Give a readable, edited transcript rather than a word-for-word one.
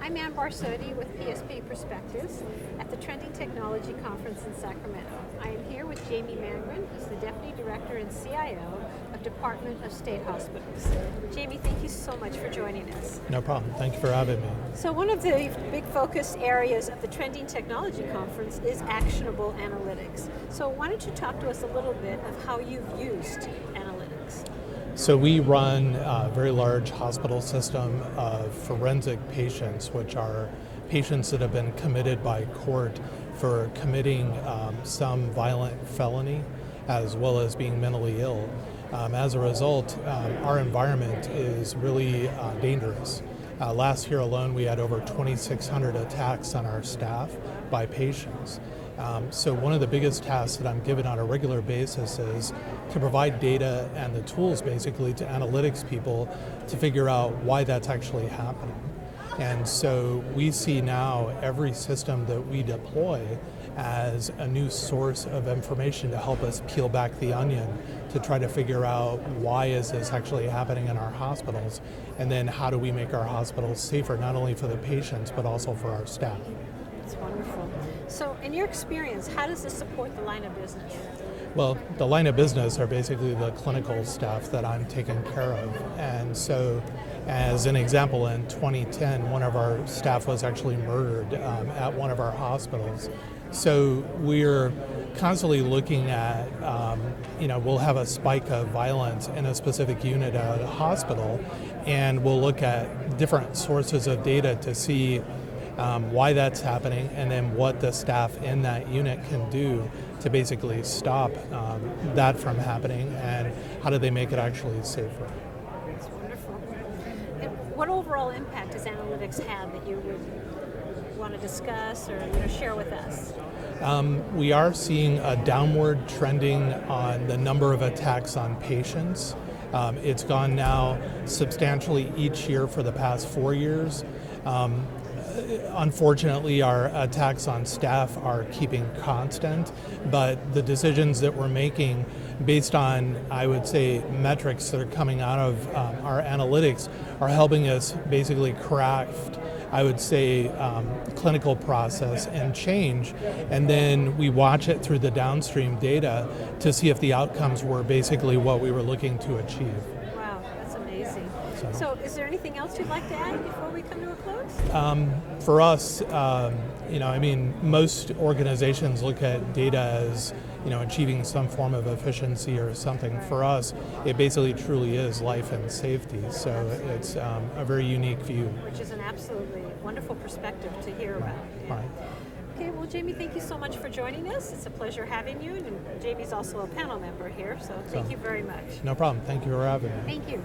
I'm Ann Barsodi with PSP Perspectives at the Trending Technology Conference in Sacramento. I am here with Jamie Mangrum. He's the Deputy Director and CIO of Department of State Hospitals. Jamie, thank you so much for joining us. No problem. Thank you for having me. So one of the big focus areas of the Trending Technology Conference is actionable analytics. So why don't you talk to us a little bit of how you've used analytics? So we run a very large hospital system of forensic patients, which are patients that have been committed by court for committing some violent felony, as well as being mentally ill. As a result, our environment is really dangerous. Last year alone, we had over 2,600 attacks on our staff by patients. So one of the biggest tasks that I'm given on a regular basis is to provide data and the tools basically to analytics people to figure out why that's actually happening. And so we see now every system that we deploy as a new source of information to help us peel back the onion to try to figure out why is this actually happening in our hospitals, and then how do we make our hospitals safer, not only for the patients but also for our staff. That's wonderful. So in your experience, how does this support the line of business? Well, the line of business are basically the clinical staff that I'm taking care of. And so, as an example, in 2010, one of our staff was actually murdered at one of our hospitals. So we're constantly looking at, we'll have a spike of violence in a specific unit at a hospital, and we'll look at different sources of data to see why that's happening, and then what the staff in that unit can do to basically stop that from happening, and how do they make it actually safer. That's wonderful. And what overall impact has analytics had that you would want to discuss or share with us? We are seeing a downward trending on the number of attacks on patients. It's gone now substantially each year for the past 4 years. Unfortunately, our attacks on staff are keeping constant, but the decisions that we're making based on, I would say, metrics that are coming out of our analytics are helping us basically craft, I would say, clinical process and change, and then we watch it through the downstream data to see if the outcomes were basically what we were looking to achieve. Wow, that's amazing. So is there anything else you'd like to add before we come to a close? For us, most organizations look at data as, achieving some form of efficiency or something. For us, it basically truly is life and safety. So it's a very unique view. Which is an absolutely wonderful perspective to hear about. Yeah. Right. Okay, well, Jamie, thank you so much for joining us. It's a pleasure having you, and Jamie's also a panel member here, so thank you very much. No problem. Thank you for having me. Thank you.